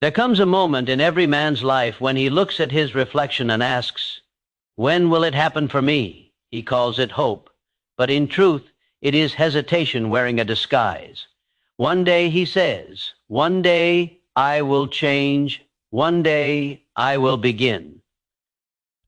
There comes a moment in every man's life when he looks at his reflection and asks, "When will it happen for me?" He calls it hope, but in truth, it is hesitation wearing a disguise. One day he says, "One day I will change. One day I will begin."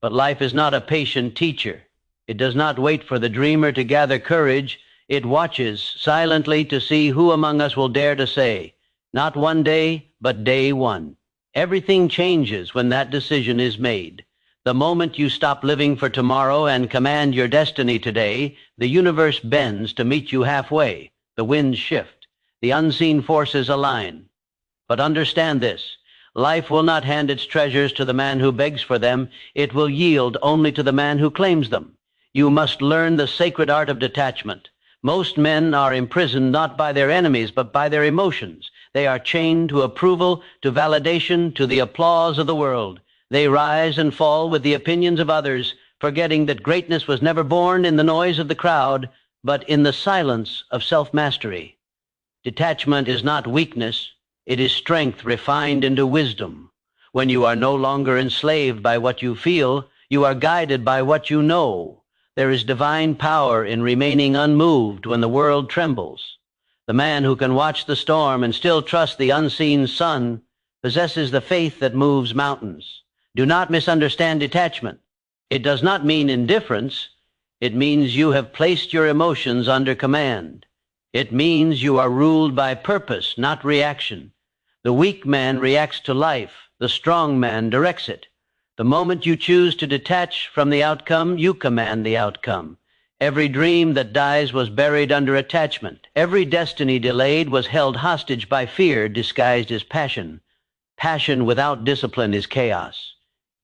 But life is not a patient teacher. It does not wait for the dreamer to gather courage. It watches silently to see who among us will dare to say, "Not one day, but day one." Everything changes when that decision is made. The moment you stop living for tomorrow and command your destiny today, the universe bends to meet you halfway. The winds shift. The unseen forces align. But understand this. Life will not hand its treasures to the man who begs for them. It will yield only to the man who claims them. You must learn the sacred art of detachment. Most men are imprisoned not by their enemies, but by their emotions. They are chained to approval, to validation, to the applause of the world. They rise and fall with the opinions of others, forgetting that greatness was never born in the noise of the crowd, but in the silence of self-mastery. Detachment is not weakness. It is strength refined into wisdom. When you are no longer enslaved by what you feel, you are guided by what you know. There is divine power in remaining unmoved when the world trembles. The man who can watch the storm and still trust the unseen sun possesses the faith that moves mountains. Do not misunderstand detachment. It does not mean indifference. It means you have placed your emotions under command. It means you are ruled by purpose, not reaction. The weak man reacts to life. The strong man directs it. The moment you choose to detach from the outcome, you command the outcome. Every dream that dies was buried under attachment. Every destiny delayed was held hostage by fear disguised as passion. Passion without discipline is chaos.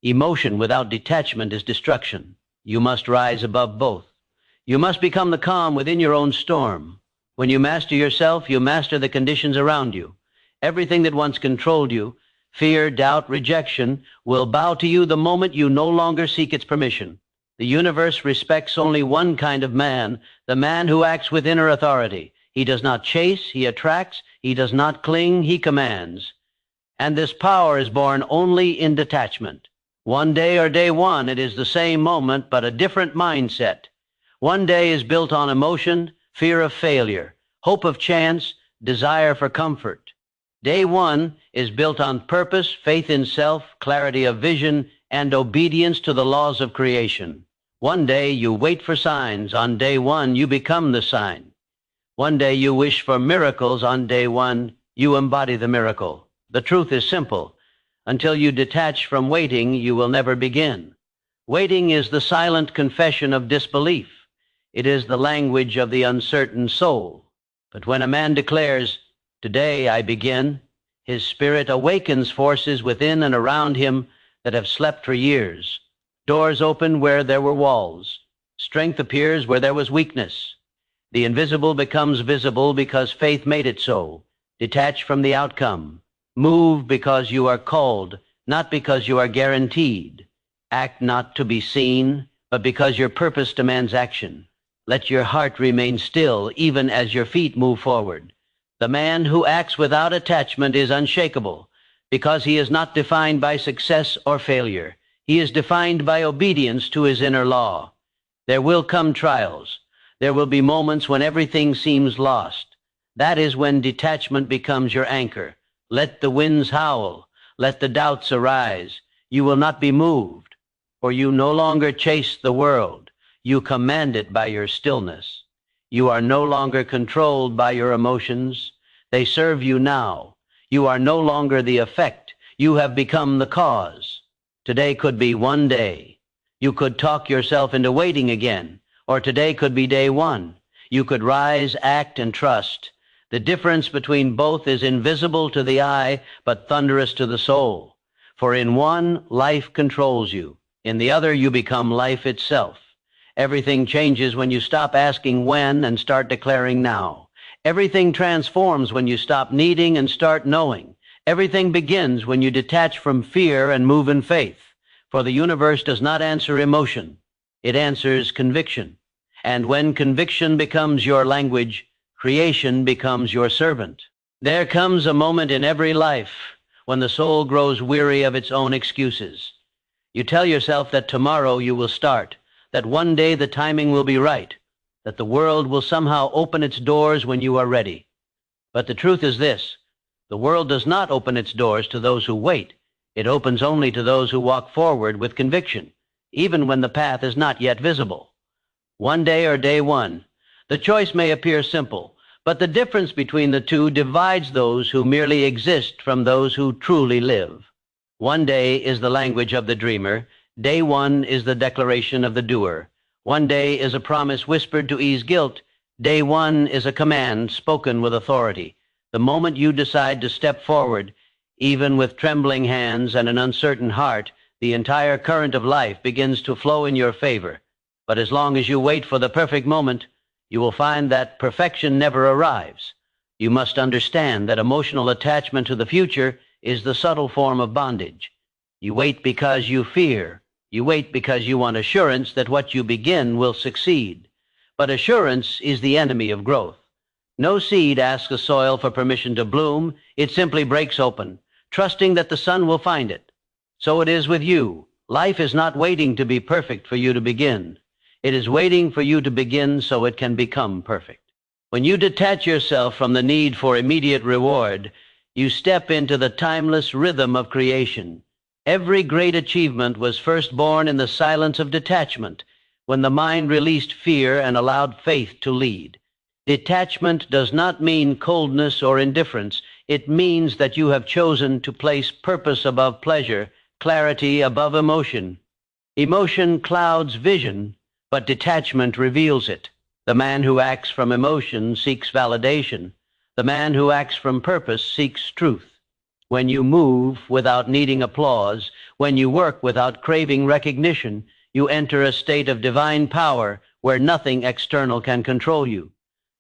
Emotion without detachment is destruction. You must rise above both. You must become the calm within your own storm. When you master yourself, you master the conditions around you. Everything that once controlled you, fear, doubt, rejection, will bow to you the moment you no longer seek its permission. The universe respects only one kind of man, the man who acts with inner authority. He does not chase, he attracts. He does not cling, he commands. And this power is born only in detachment. One day or day one, it is the same moment, but a different mindset. One day is built on emotion, fear of failure, hope of chance, desire for comfort. Day one is built on purpose, faith in self, clarity of vision, and obedience to the laws of creation. One day you wait for signs. On day one, you become the sign. One day you wish for miracles. On day one, you embody the miracle. The truth is simple. Until you detach from waiting, you will never begin. Waiting is the silent confession of disbelief. It is the language of the uncertain soul. But when a man declares, "Today I begin," his spirit awakens forces within and around him that have slept for years. Doors open where there were walls. Strength appears where there was weakness. The invisible becomes visible because faith made it so. Detach from the outcome. Move because you are called, not because you are guaranteed. Act not to be seen, but because your purpose demands action. Let your heart remain still even as your feet move forward. The man who acts without attachment is unshakable because he is not defined by success or failure. He is defined by obedience to his inner law. There will come trials. There will be moments when everything seems lost. That is when detachment becomes your anchor. Let the winds howl. Let the doubts arise. You will not be moved, for you no longer chase the world. You command it by your stillness. You are no longer controlled by your emotions. They serve you now. You are no longer the effect. You have become the cause. Today could be one day. You could talk yourself into waiting again, or today could be day one. You could rise, act, and trust. The difference between both is invisible to the eye, but thunderous to the soul. For in one, life controls you. In the other, you become life itself. Everything changes when you stop asking when and start declaring now. Everything transforms when you stop needing and start knowing. Everything begins when you detach from fear and move in faith. For the universe does not answer emotion. It answers conviction. And when conviction becomes your language, creation becomes your servant. There comes a moment in every life when the soul grows weary of its own excuses. You tell yourself that tomorrow you will start, that one day the timing will be right, that the world will somehow open its doors when you are ready. But the truth is this: the world does not open its doors to those who wait. It opens only to those who walk forward with conviction, even when the path is not yet visible. One day or day one. The choice may appear simple, but the difference between the two divides those who merely exist from those who truly live. One day is the language of the dreamer. Day one is the declaration of the doer. One day is a promise whispered to ease guilt. Day one is a command spoken with authority. The moment you decide to step forward, even with trembling hands and an uncertain heart, the entire current of life begins to flow in your favor. But as long as you wait for the perfect moment, you will find that perfection never arrives. You must understand that emotional attachment to the future is the subtle form of bondage. You wait because you fear. You wait because you want assurance that what you begin will succeed. But assurance is the enemy of growth. No seed asks the soil for permission to bloom. It simply breaks open, trusting that the sun will find it. So it is with you. Life is not waiting to be perfect for you to begin. It is waiting for you to begin so it can become perfect. When you detach yourself from the need for immediate reward, you step into the timeless rhythm of creation. Every great achievement was first born in the silence of detachment, when the mind released fear and allowed faith to lead. Detachment does not mean coldness or indifference. It means that you have chosen to place purpose above pleasure, clarity above emotion. Emotion clouds vision, but detachment reveals it. The man who acts from emotion seeks validation. The man who acts from purpose seeks truth. When you move without needing applause, when you work without craving recognition, you enter a state of divine power where nothing external can control you.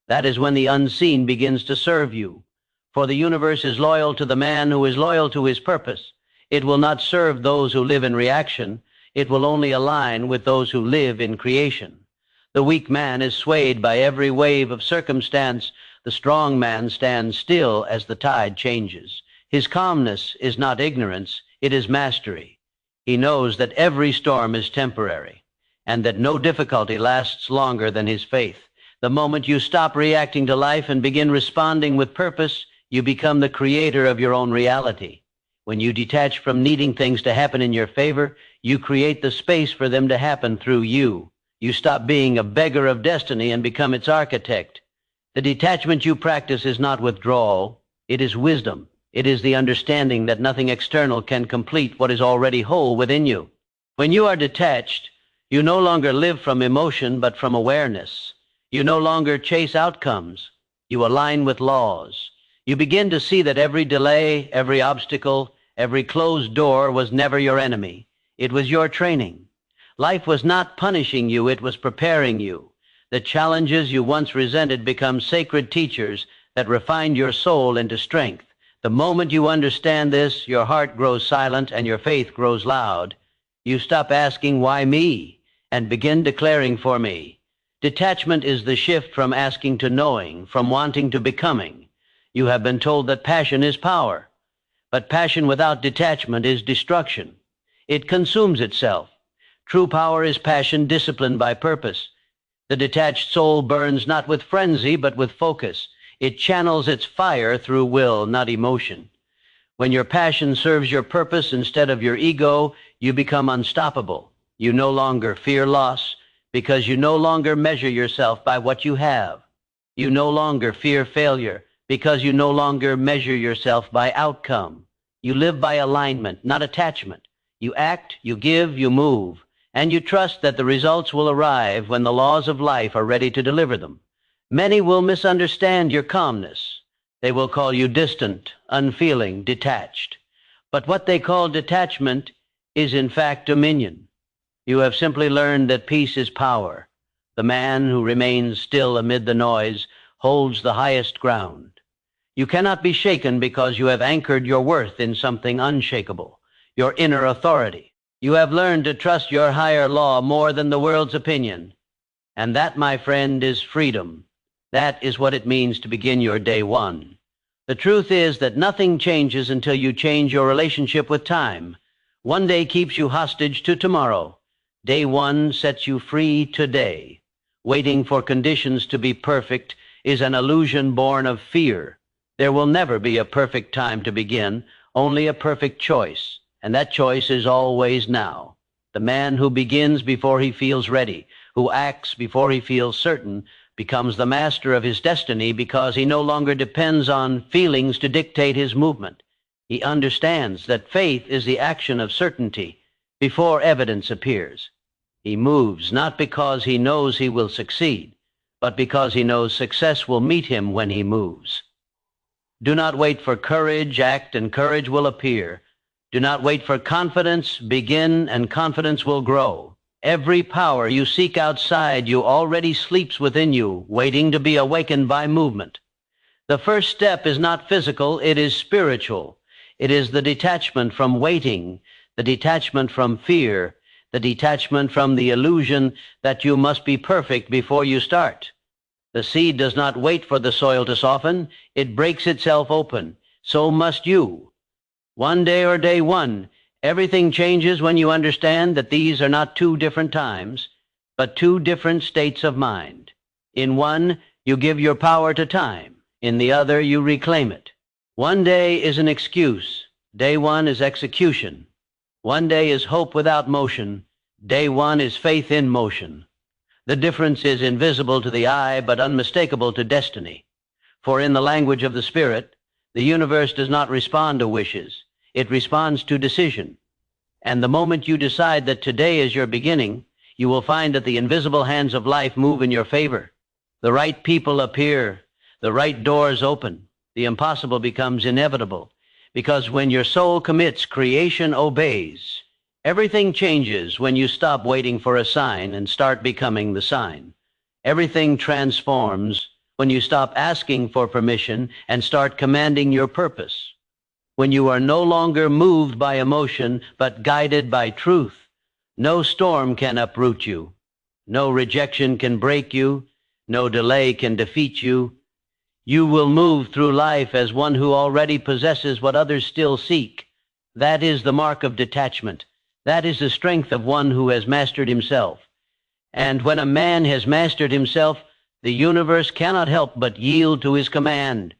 That is when the unseen begins to serve you. For the universe is loyal to the man who is loyal to his purpose. It will not serve those who live in reaction. It will only align with those who live in creation. The weak man is swayed by every wave of circumstance. The strong man stands still as the tide changes. His calmness is not ignorance, it is mastery. He knows that every storm is temporary, and that no difficulty lasts longer than his faith. The moment you stop reacting to life and begin responding with purpose, you become the creator of your own reality. When you detach from needing things to happen in your favor, you create the space for them to happen through you. You stop being a beggar of destiny and become its architect. The detachment you practice is not withdrawal, it is wisdom. It is the understanding that nothing external can complete what is already whole within you. When you are detached, you no longer live from emotion but from awareness. You no longer chase outcomes. You align with laws. You begin to see that every delay, every obstacle, every closed door was never your enemy. It was your training. Life was not punishing you, it was preparing you. The challenges you once resented become sacred teachers that refine your soul into strength. The moment you understand this, your heart grows silent and your faith grows loud. You stop asking, "Why me?" and begin declaring, "For me." Detachment is the shift from asking to knowing, from wanting to becoming. You have been told that passion is power, but passion without detachment is destruction. It consumes itself. True power is passion disciplined by purpose. The detached soul burns not with frenzy, but with focus. It channels its fire through will, not emotion. When your passion serves your purpose instead of your ego, you become unstoppable. You no longer fear loss because you no longer measure yourself by what you have. You no longer fear failure because you no longer measure yourself by outcome. You live by alignment, not attachment. You act, you give, you move, and you trust that the results will arrive when the laws of life are ready to deliver them. Many will misunderstand your calmness. They will call you distant, unfeeling, detached. But what they call detachment is in fact dominion. You have simply learned that peace is power. The man who remains still amid the noise holds the highest ground. You cannot be shaken because you have anchored your worth in something unshakable, your inner authority. You have learned to trust your higher law more than the world's opinion. And that, my friend, is freedom. That is what it means to begin your day one. The truth is that nothing changes until you change your relationship with time. One day keeps you hostage to tomorrow. Day one sets you free today. Waiting for conditions to be perfect is an illusion born of fear. There will never be a perfect time to begin, only a perfect choice, and that choice is always now. The man who begins before he feels ready, who acts before he feels certain, becomes the master of his destiny because he no longer depends on feelings to dictate his movement. He understands that faith is the action of certainty before evidence appears. He moves not because he knows he will succeed, but because he knows success will meet him when he moves. Do not wait for courage, act, and courage will appear. Do not wait for confidence, begin, and confidence will grow. Every power you seek outside you already sleeps within you, waiting to be awakened by movement. The first step is not physical, it is spiritual. It is the detachment from waiting, the detachment from fear, the detachment from the illusion that you must be perfect before you start. The seed does not wait for the soil to soften, it breaks itself open. So must you. One day or day one, everything changes when you understand that these are not two different times, but two different states of mind. In one, you give your power to time. In the other, you reclaim it. One day is an excuse. Day one is execution. One day is hope without motion. Day one is faith in motion. The difference is invisible to the eye, but unmistakable to destiny. For in the language of the Spirit, the universe does not respond to wishes. It responds to decision. And the moment you decide that today is your beginning, you will find that the invisible hands of life move in your favor. The right people appear. The right doors open. The impossible becomes inevitable. Because when your soul commits, creation obeys. Everything changes when you stop waiting for a sign and start becoming the sign. Everything transforms when you stop asking for permission and start commanding your purpose. When you are no longer moved by emotion, but guided by truth, no storm can uproot you. No rejection can break you. No delay can defeat you. You will move through life as one who already possesses what others still seek. That is the mark of detachment. That is the strength of one who has mastered himself. And when a man has mastered himself, the universe cannot help but yield to his command.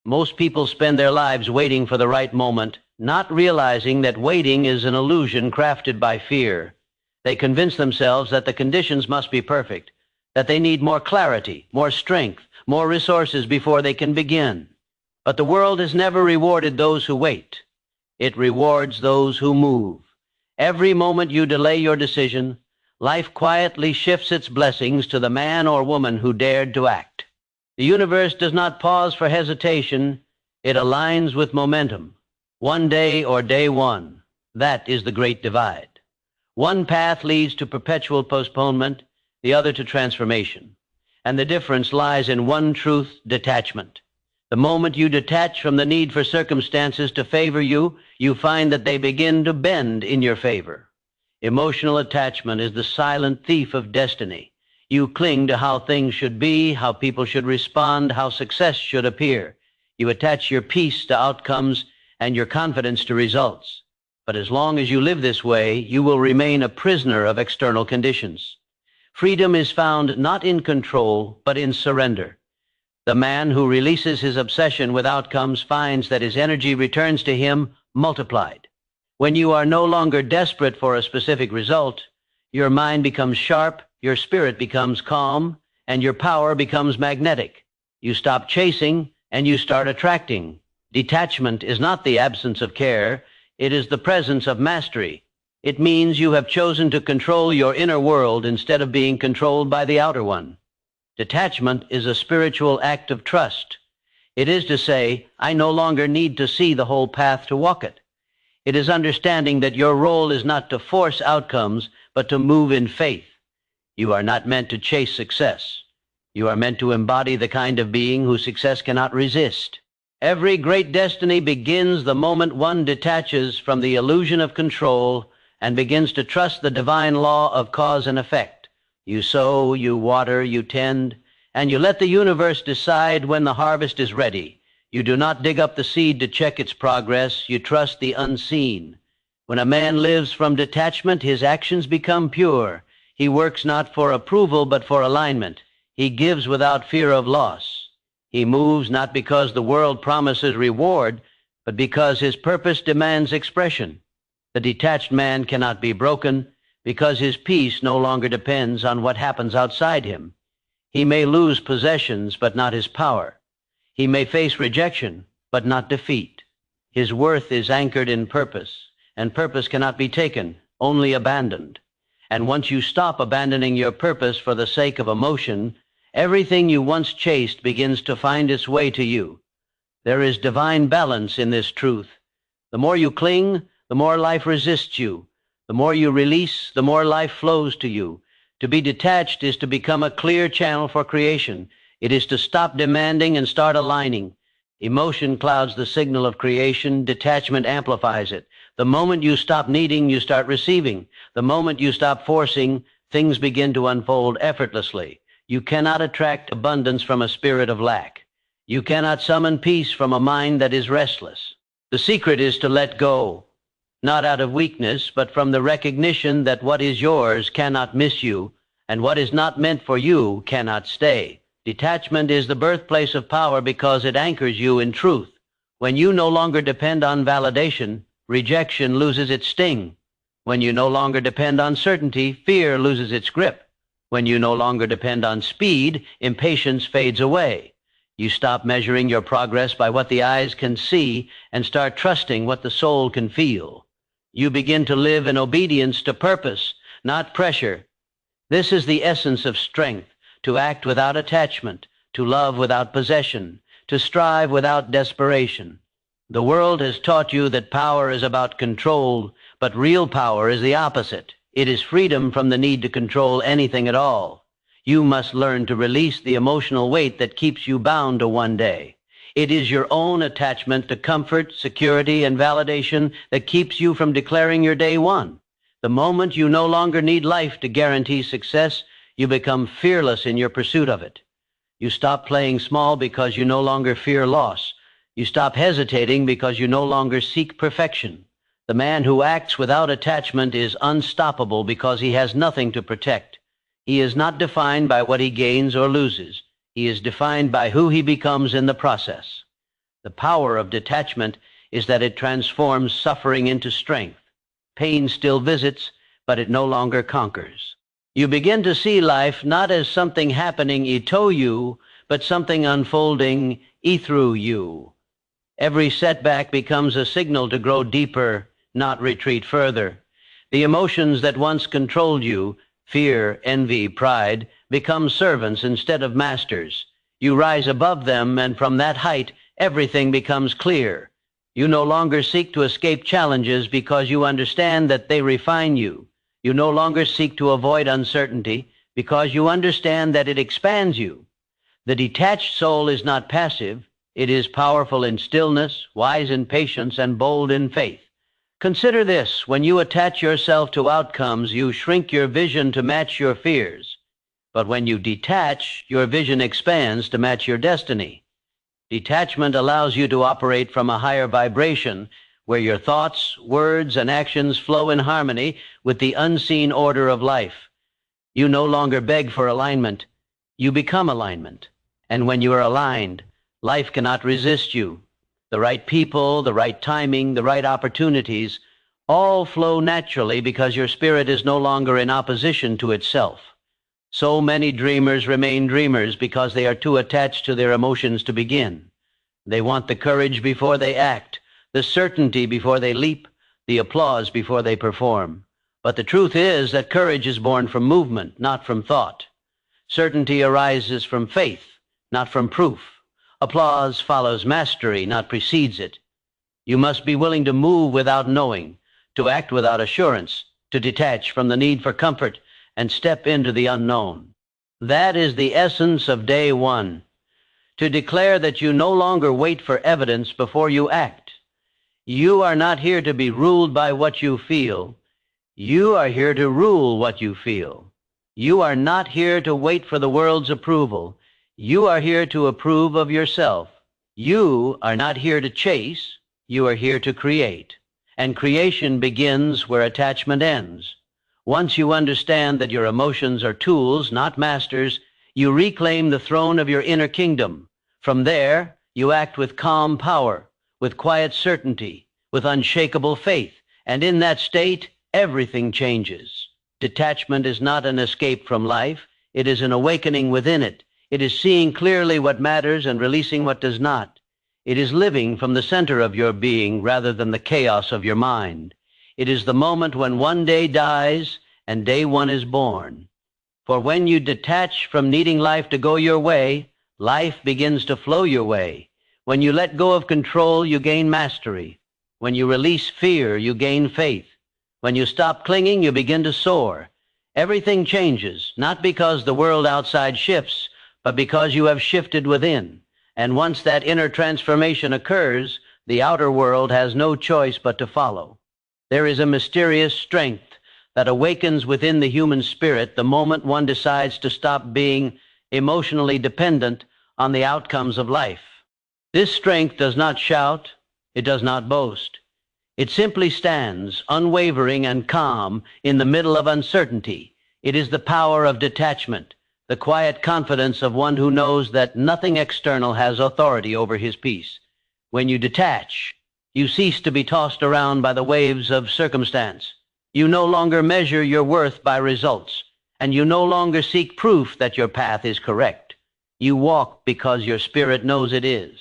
Most people spend their lives waiting for the right moment, not realizing that waiting is an illusion crafted by fear. They convince themselves that the conditions must be perfect, that they need more clarity, more strength, more resources before they can begin. But the world has never rewarded those who wait. It rewards those who move. Every moment you delay your decision, life quietly shifts its blessings to the man or woman who dared to act. The universe does not pause for hesitation. It aligns with momentum. One day or day one. That is the great divide. One path leads to perpetual postponement, the other to transformation. And the difference lies in one truth, detachment. The moment you detach from the need for circumstances to favor you, you find that they begin to bend in your favor. Emotional attachment is the silent thief of destiny. You cling to how things should be, how people should respond, how success should appear. You attach your peace to outcomes and your confidence to results. But as long as you live this way, you will remain a prisoner of external conditions. Freedom is found not in control, but in surrender. The man who releases his obsession with outcomes finds that his energy returns to him multiplied. When you are no longer desperate for a specific result, your mind becomes sharp, your spirit becomes calm, and your power becomes magnetic. You stop chasing and you start attracting. Detachment is not the absence of care, it is the presence of mastery. It means you have chosen to control your inner world instead of being controlled by the outer one. Detachment is a spiritual act of trust. It is to say, I no longer need to see the whole path to walk it. It is understanding that your role is not to force outcomes, but to move in faith. You are not meant to chase success. You are meant to embody the kind of being whose success cannot resist. Every great destiny begins the moment one detaches from the illusion of control and begins to trust the divine law of cause and effect. You sow, you water, you tend, and you let the universe decide when the harvest is ready. You do not dig up the seed to check its progress. You trust the unseen. When a man lives from detachment, his actions become pure. He works not for approval, but for alignment. He gives without fear of loss. He moves not because the world promises reward, but because his purpose demands expression. The detached man cannot be broken because his peace no longer depends on what happens outside him. He may lose possessions, but not his power. He may face rejection, but not defeat. His worth is anchored in purpose, and purpose cannot be taken, only abandoned. And once you stop abandoning your purpose for the sake of emotion, everything you once chased begins to find its way to you. There is divine balance in this truth. The more you cling, the more life resists you. The more you release, the more life flows to you. To be detached is to become a clear channel for creation. It is to stop demanding and start aligning. Emotion clouds the signal of creation. Detachment amplifies it. The moment you stop needing, you start receiving. The moment you stop forcing, things begin to unfold effortlessly. You cannot attract abundance from a spirit of lack. You cannot summon peace from a mind that is restless. The secret is to let go, not out of weakness, but from the recognition that what is yours cannot miss you, and what is not meant for you cannot stay. Detachment is the birthplace of power because it anchors you in truth. When you no longer depend on validation, rejection loses its sting. When you no longer depend on certainty, fear loses its grip. When you no longer depend on speed, impatience fades away. You stop measuring your progress by what the eyes can see and start trusting what the soul can feel. You begin to live in obedience to purpose, not pressure. This is the essence of strength, to act without attachment, to love without possession, to strive without desperation. The world has taught you that power is about control, but real power is the opposite. It is freedom from the need to control anything at all. You must learn to release the emotional weight that keeps you bound to one day. It is your own attachment to comfort, security, and validation that keeps you from declaring your day won. The moment you no longer need life to guarantee success, you become fearless in your pursuit of it. You stop playing small because you no longer fear loss. You stop hesitating because you no longer seek perfection. The man who acts without attachment is unstoppable because he has nothing to protect. He is not defined by what he gains or loses. He is defined by who he becomes in the process. The power of detachment is that it transforms suffering into strength. Pain still visits, but it no longer conquers. You begin to see life not as something happening to you, but something unfolding through you. Every setback becomes a signal to grow deeper, not retreat further. The emotions that once controlled you, fear, envy, pride, become servants instead of masters. You rise above them, and from that height, everything becomes clear. You no longer seek to escape challenges because you understand that they refine you. You no longer seek to avoid uncertainty because you understand that it expands you. The detached soul is not passive. It is powerful in stillness, wise in patience, and bold in faith. Consider this: when you attach yourself to outcomes, you shrink your vision to match your fears. But when you detach, your vision expands to match your destiny. Detachment allows you to operate from a higher vibration where your thoughts, words, and actions flow in harmony with the unseen order of life. You no longer beg for alignment. You become alignment. And when you are aligned, life cannot resist you. The right people, the right timing, the right opportunities all flow naturally because your spirit is no longer in opposition to itself. So many dreamers remain dreamers because they are too attached to their emotions to begin. They want the courage before they act, the certainty before they leap, the applause before they perform. But the truth is that courage is born from movement, not from thought. Certainty arises from faith, not from proof. Applause follows mastery, not precedes it. You must be willing to move without knowing, to act without assurance, to detach from the need for comfort and step into the unknown. That is the essence of day one. To declare that you no longer wait for evidence before you act. You are not here to be ruled by what you feel. You are here to rule what you feel. You are not here to wait for the world's approval. You are here to approve of yourself. You are not here to chase, you are here to create. And creation begins where attachment ends. Once you understand that your emotions are tools, not masters, you reclaim the throne of your inner kingdom. From there, you act with calm power, with quiet certainty, with unshakable faith, and in that state, everything changes. Detachment is not an escape from life, it is an awakening within it. It is seeing clearly what matters and releasing what does not. It is living from the center of your being rather than the chaos of your mind. It is the moment when one day dies and day one is born. For when you detach from needing life to go your way, life begins to flow your way. When you let go of control, you gain mastery. When you release fear, you gain faith. When you stop clinging, you begin to soar. Everything changes, not because the world outside shifts, but because you have shifted within. And once that inner transformation occurs, the outer world has no choice but to follow. There is a mysterious strength that awakens within the human spirit the moment one decides to stop being emotionally dependent on the outcomes of life. This strength does not shout, it does not boast. It simply stands, unwavering and calm, in the middle of uncertainty. It is the power of detachment, the quiet confidence of one who knows that nothing external has authority over his peace. When you detach, you cease to be tossed around by the waves of circumstance. You no longer measure your worth by results, and you no longer seek proof that your path is correct. You walk because your spirit knows it is.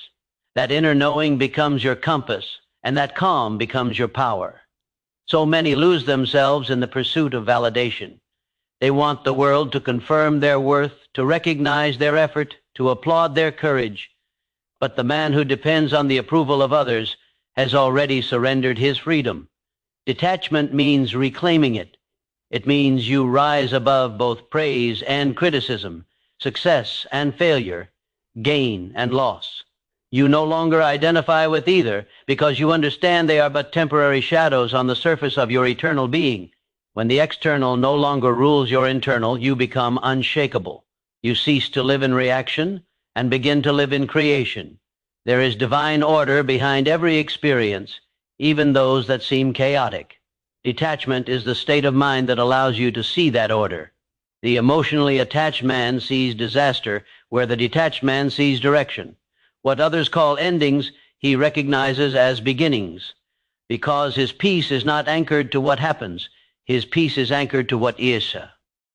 That inner knowing becomes your compass, and that calm becomes your power. So many lose themselves in the pursuit of validation. They want the world to confirm their worth, to recognize their effort, to applaud their courage. But the man who depends on the approval of others has already surrendered his freedom. Detachment means reclaiming it. It means you rise above both praise and criticism, success and failure, gain and loss. You no longer identify with either because you understand they are but temporary shadows on the surface of your eternal being. When the external no longer rules your internal, you become unshakable. You cease to live in reaction and begin to live in creation. There is divine order behind every experience, even those that seem chaotic. Detachment is the state of mind that allows you to see that order. The emotionally attached man sees disaster where the detached man sees direction. What others call endings, he recognizes as beginnings. Because his peace is not anchored to what happens, his peace is anchored to what is.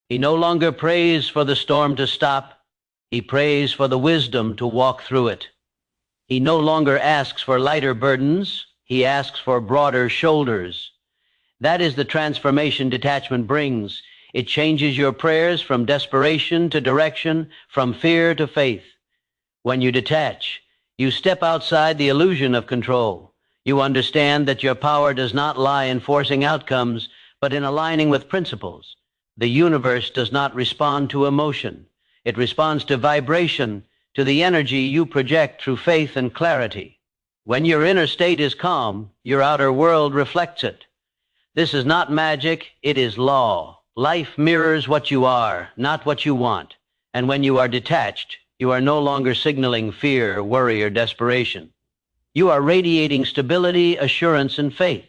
He no longer prays for the storm to stop. He prays for the wisdom to walk through it. He no longer asks for lighter burdens. He asks for broader shoulders. That is the transformation detachment brings. It changes your prayers from desperation to direction, from fear to faith. When you detach, you step outside the illusion of control. You understand that your power does not lie in forcing outcomes, but in aligning with principles. The universe does not respond to emotion. It responds to vibration, to the energy you project through faith and clarity. When your inner state is calm, your outer world reflects it. This is not magic, it is law. Life mirrors what you are, not what you want. And when you are detached, you are no longer signaling fear, worry, or desperation. You are radiating stability, assurance, and faith.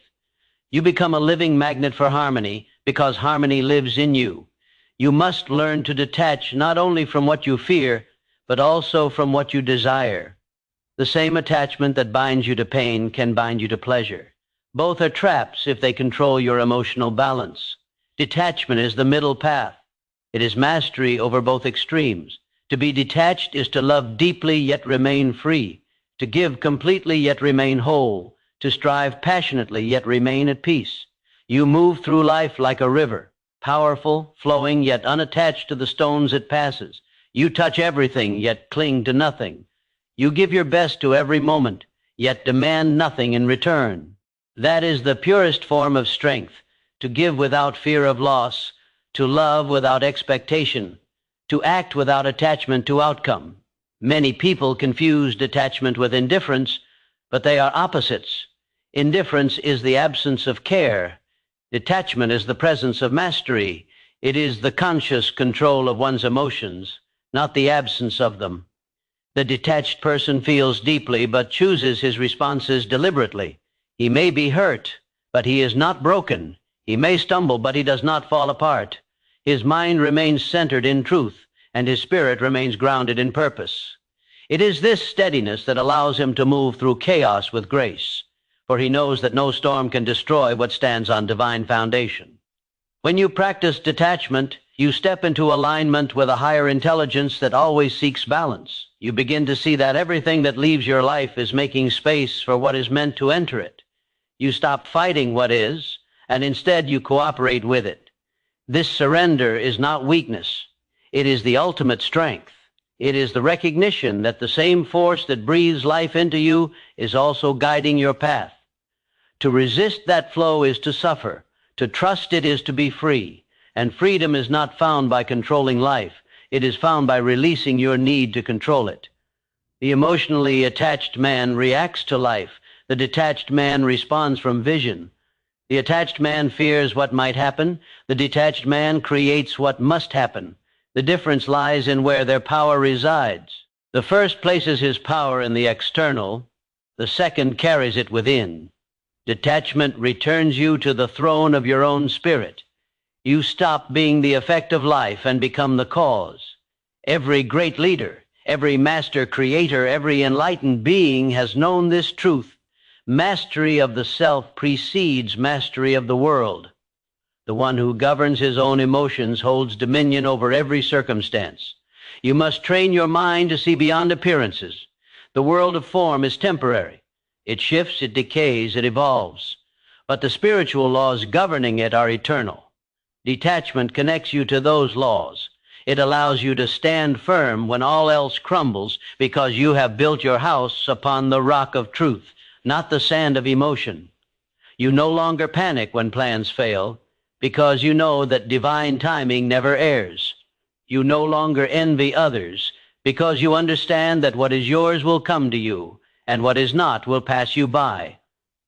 You become a living magnet for harmony because harmony lives in you. You must learn to detach not only from what you fear, but also from what you desire. The same attachment that binds you to pain can bind you to pleasure. Both are traps if they control your emotional balance. Detachment is the middle path. It is mastery over both extremes. To be detached is to love deeply yet remain free, to give completely yet remain whole, to strive passionately yet remain at peace. You move through life like a river, powerful, flowing, yet unattached to the stones it passes. You touch everything, yet cling to nothing. You give your best to every moment, yet demand nothing in return. That is the purest form of strength, to give without fear of loss, to love without expectation, to act without attachment to outcome. Many people confuse detachment with indifference, but they are opposites. Indifference is the absence of care. Detachment is the presence of mastery. It is the conscious control of one's emotions, not the absence of them. The detached person feels deeply but chooses his responses deliberately. He may be hurt, but he is not broken. He may stumble, but he does not fall apart. His mind remains centered in truth, and his spirit remains grounded in purpose. It is this steadiness that allows him to move through chaos with grace, for he knows that no storm can destroy what stands on divine foundation. When you practice detachment, you step into alignment with a higher intelligence that always seeks balance. You begin to see that everything that leaves your life is making space for what is meant to enter it. You stop fighting what is, and instead you cooperate with it. This surrender is not weakness. It is the ultimate strength. It is the recognition that the same force that breathes life into you is also guiding your path. To resist that flow is to suffer. To trust it is to be free. And freedom is not found by controlling life. It is found by releasing your need to control it. The emotionally attached man reacts to life. The detached man responds from vision. The attached man fears what might happen. The detached man creates what must happen. The difference lies in where their power resides. The first places his power in the external. The second carries it within. Detachment returns you to the throne of your own spirit. You stop being the effect of life and become the cause. Every great leader, every master creator, every enlightened being has known this truth. Mastery of the self precedes mastery of the world. The one who governs his own emotions holds dominion over every circumstance. You must train your mind to see beyond appearances. The world of form is temporary. It shifts, it decays, it evolves. But the spiritual laws governing it are eternal. Detachment connects you to those laws. It allows you to stand firm when all else crumbles because you have built your house upon the rock of truth, not the sand of emotion. You no longer panic when plans fail because you know that divine timing never errs. You no longer envy others because you understand that what is yours will come to you and what is not will pass you by.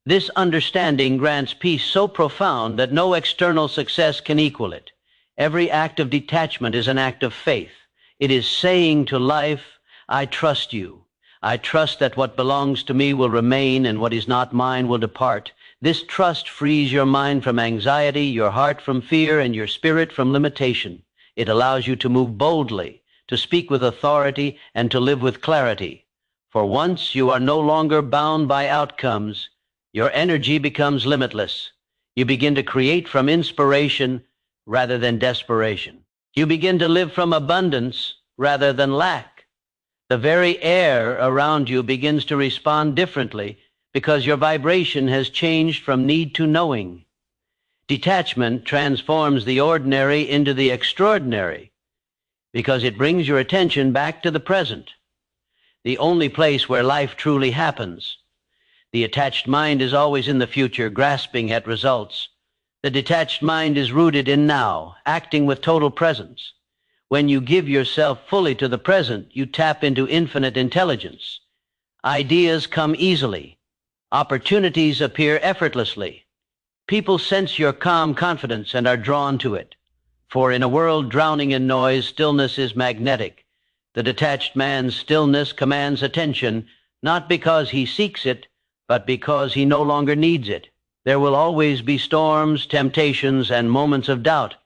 This understanding grants peace so profound that no external success can equal it. Every act of detachment is an act of faith. It is saying to life, I trust you. I trust that what belongs to me will remain and what is not mine will depart. This trust frees your mind from anxiety, your heart from fear, and your spirit from limitation. It allows you to move boldly, to speak with authority, and to live with clarity. For once you are no longer bound by outcomes. Your energy becomes limitless. You begin to create from inspiration rather than desperation. You begin to live from abundance rather than lack. The very air around you begins to respond differently because your vibration has changed from need to knowing. Detachment transforms the ordinary into the extraordinary because it brings your attention back to the present, the only place where life truly happens. The attached mind is always in the future, grasping at results. The detached mind is rooted in now, acting with total presence. When you give yourself fully to the present, you tap into infinite intelligence. Ideas come easily. Opportunities appear effortlessly. People sense your calm confidence and are drawn to it. For in a world drowning in noise, stillness is magnetic. The detached man's stillness commands attention, not because he seeks it, but because he no longer needs it. There will always be storms, temptations, and moments of doubt.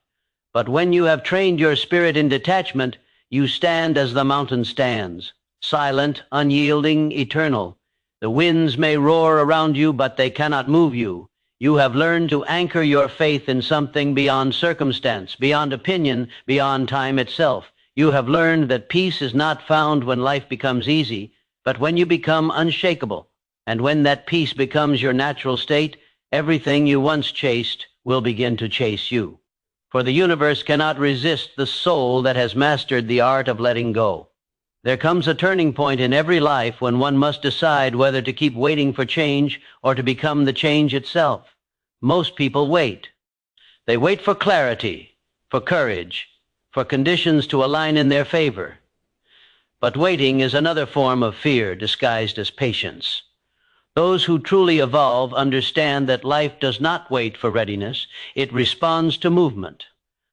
But when you have trained your spirit in detachment, you stand as the mountain stands, silent, unyielding, eternal. The winds may roar around you, but they cannot move you. You have learned to anchor your faith in something beyond circumstance, beyond opinion, beyond time itself. You have learned that peace is not found when life becomes easy, but when you become unshakable. And when that peace becomes your natural state, everything you once chased will begin to chase you. For the universe cannot resist the soul that has mastered the art of letting go. There comes a turning point in every life when one must decide whether to keep waiting for change or to become the change itself. Most people wait. They wait for clarity, for courage, for conditions to align in their favor. But waiting is another form of fear disguised as patience. Those who truly evolve understand that life does not wait for readiness. It responds to movement.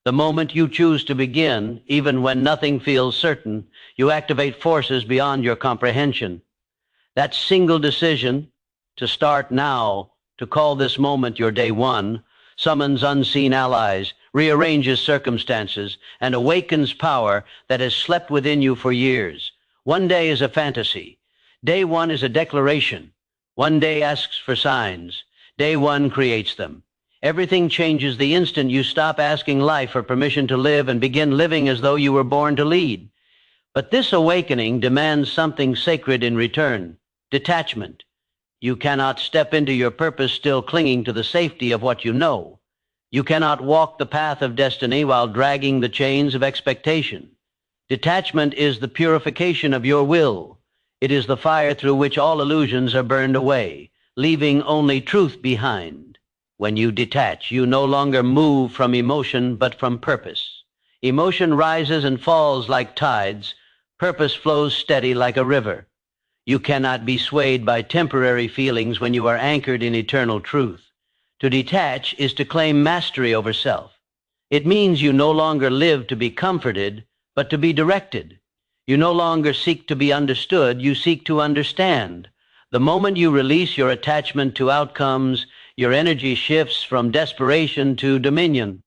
The moment you choose to begin, even when nothing feels certain, you activate forces beyond your comprehension. That single decision to start now, to call this moment your day one, summons unseen allies, rearranges circumstances, and awakens power that has slept within you for years. One day is a fantasy. Day one is a declaration. One day asks for signs. Day one creates them. Everything changes the instant you stop asking life for permission to live and begin living as though you were born to lead. But this awakening demands something sacred in return: detachment. You cannot step into your purpose still clinging to the safety of what you know. You cannot walk the path of destiny while dragging the chains of expectation. Detachment is the purification of your will. It is the fire through which all illusions are burned away, leaving only truth behind. When you detach, you no longer move from emotion, but from purpose. Emotion rises and falls like tides. Purpose flows steady like a river. You cannot be swayed by temporary feelings when you are anchored in eternal truth. To detach is to claim mastery over self. It means you no longer live to be comforted, but to be directed. You no longer seek to be understood, you seek to understand. The moment you release your attachment to outcomes, your energy shifts from desperation to dominion.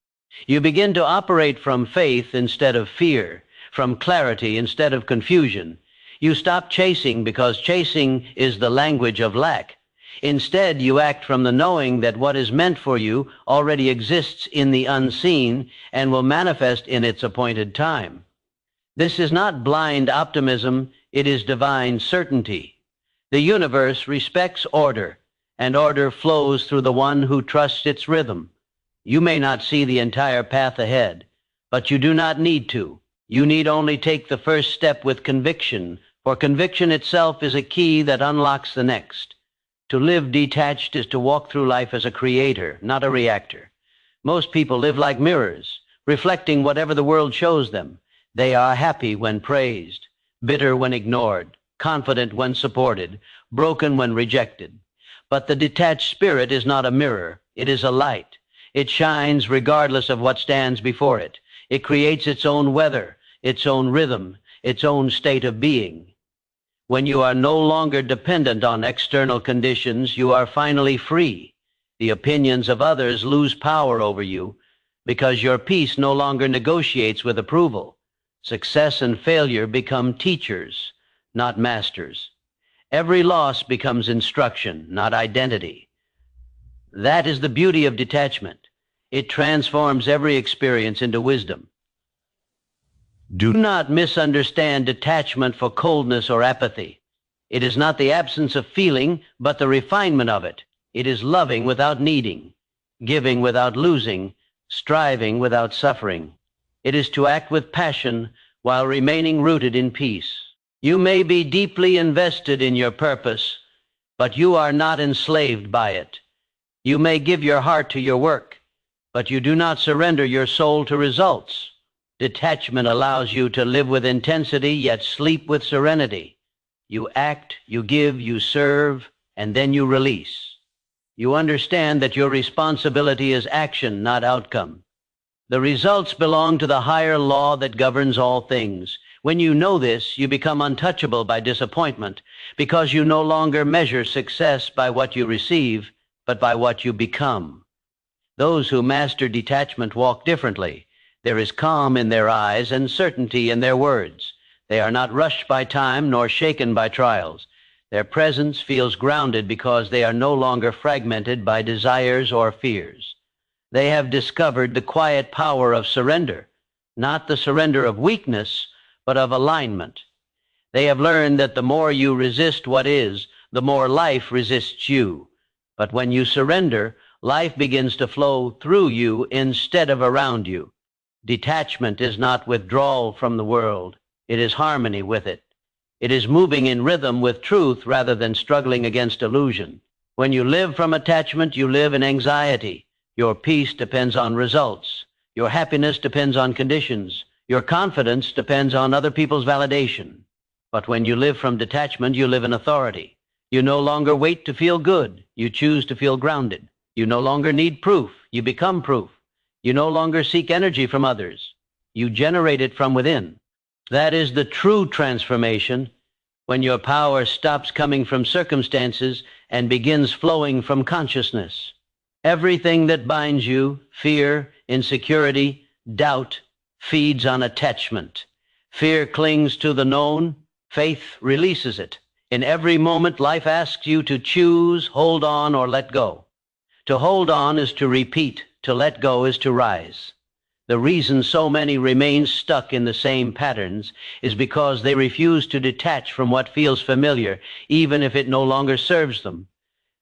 You begin to operate from faith instead of fear, from clarity instead of confusion. You stop chasing because chasing is the language of lack. Instead, you act from the knowing that what is meant for you already exists in the unseen and will manifest in its appointed time. This is not blind optimism, it is divine certainty. The universe respects order, and order flows through the one who trusts its rhythm. You may not see the entire path ahead, but you do not need to. You need only take the first step with conviction, for conviction itself is a key that unlocks the next. To live detached is to walk through life as a creator, not a reactor. Most people live like mirrors, reflecting whatever the world shows them. They are happy when praised, bitter when ignored, confident when supported, broken when rejected. But the detached spirit is not a mirror, it is a light. It shines regardless of what stands before it. It creates its own weather, its own rhythm, its own state of being. When you are no longer dependent on external conditions, you are finally free. The opinions of others lose power over you because your peace no longer negotiates with approval. Success and failure become teachers, not masters. Every loss becomes instruction, not identity. That is the beauty of detachment. It transforms every experience into wisdom. Do not misunderstand detachment for coldness or apathy. It is not the absence of feeling, but the refinement of it. It is loving without needing, giving without losing, striving without suffering. It is to act with passion while remaining rooted in peace. You may be deeply invested in your purpose, but you are not enslaved by it. You may give your heart to your work, but you do not surrender your soul to results. Detachment allows you to live with intensity, yet sleep with serenity. You act, you give, you serve, and then you release. You understand that your responsibility is action, not outcome. The results belong to the higher law that governs all things. When you know this, you become untouchable by disappointment, because you no longer measure success by what you receive, but by what you become. Those who master detachment walk differently. There is calm in their eyes and certainty in their words. They are not rushed by time nor shaken by trials. Their presence feels grounded because they are no longer fragmented by desires or fears. They have discovered the quiet power of surrender, not the surrender of weakness, but of alignment. They have learned that the more you resist what is, the more life resists you. But when you surrender, life begins to flow through you instead of around you. Detachment is not withdrawal from the world. It is harmony with it. It is moving in rhythm with truth rather than struggling against illusion. When you live from attachment, you live in anxiety. Your peace depends on results. Your happiness depends on conditions. Your confidence depends on other people's validation. But when you live from detachment, you live in authority. You no longer wait to feel good. You choose to feel grounded. You no longer need proof. You become proof. You no longer seek energy from others. You generate it from within. That is the true transformation, when your power stops coming from circumstances and begins flowing from consciousness. Everything that binds you, fear, insecurity, doubt, feeds on attachment. Fear clings to the known, faith releases it. In every moment, life asks you to choose, hold on, or let go. To hold on is to repeat, to let go is to rise. The reason so many remain stuck in the same patterns is because they refuse to detach from what feels familiar, even if it no longer serves them.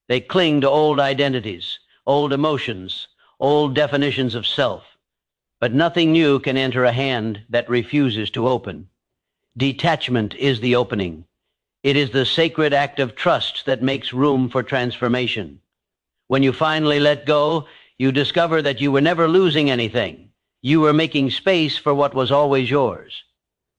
They cling to old identities, old emotions, old definitions of self. But nothing new can enter a hand that refuses to open. Detachment is the opening. It is the sacred act of trust that makes room for transformation. When you finally let go, you discover that you were never losing anything. You were making space for what was always yours.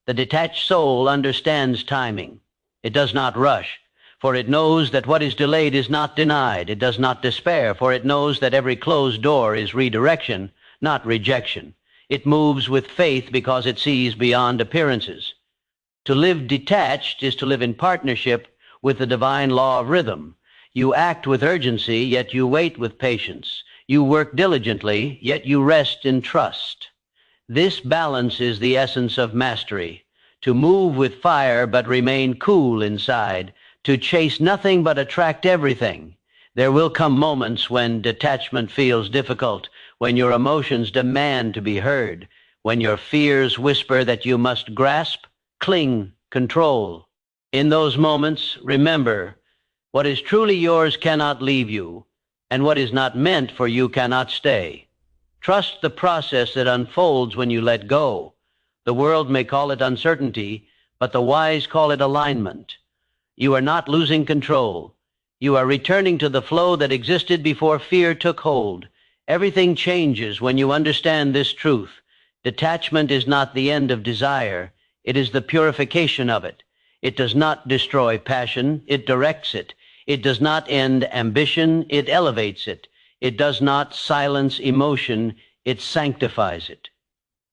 The detached soul understands timing. It does not rush, for it knows that what is delayed is not denied. It does not despair, for it knows that every closed door is redirection, not rejection. It moves with faith because it sees beyond appearances. To live detached is to live in partnership with the divine law of rhythm. You act with urgency, yet you wait with patience. You work diligently, yet you rest in trust. This balance is the essence of mastery. To move with fire but remain cool inside. To chase nothing but attract everything. There will come moments when detachment feels difficult, when your emotions demand to be heard, when your fears whisper that you must grasp, cling, control. In those moments, remember, what is truly yours cannot leave you, and what is not meant for you cannot stay. Trust the process that unfolds when you let go. The world may call it uncertainty, but the wise call it alignment. You are not losing control. You are returning to the flow that existed before fear took hold. Everything changes when you understand this truth. Detachment is not the end of desire. It is the purification of it. It does not destroy passion. It directs it. It does not end ambition. It elevates it. It does not silence emotion. It sanctifies it.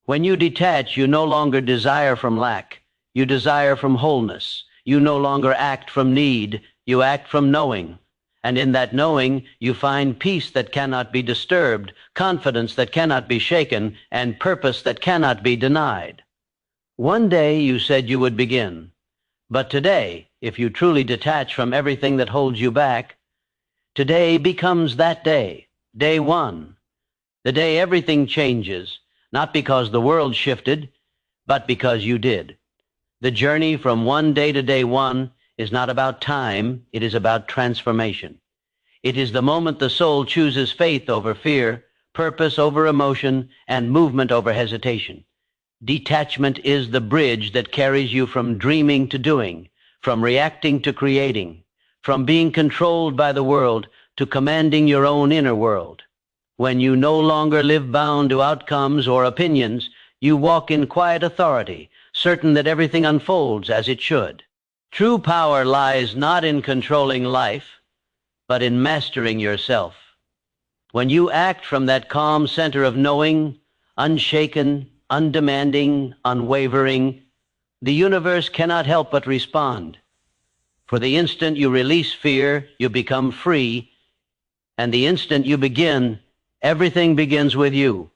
When you detach, you no longer desire from lack. You desire from wholeness. You no longer act from need. You act from knowing. And in that knowing, you find peace that cannot be disturbed, confidence that cannot be shaken, and purpose that cannot be denied. One day you said you would begin. But today, if you truly detach from everything that holds you back, today becomes that day, day one, the day everything changes, not because the world shifted, but because you did. The journey from one day to day one is not about time, it is about transformation. It is the moment the soul chooses faith over fear, purpose over emotion, and movement over hesitation. Detachment is the bridge that carries you from dreaming to doing, from reacting to creating, from being controlled by the world to commanding your own inner world. When you no longer live bound to outcomes or opinions, you walk in quiet authority, certain that everything unfolds as it should. True power lies not in controlling life, but in mastering yourself. When you act from that calm center of knowing, unshaken, undemanding, unwavering, the universe cannot help but respond. For the instant you release fear, you become free, and the instant you begin, everything begins with you.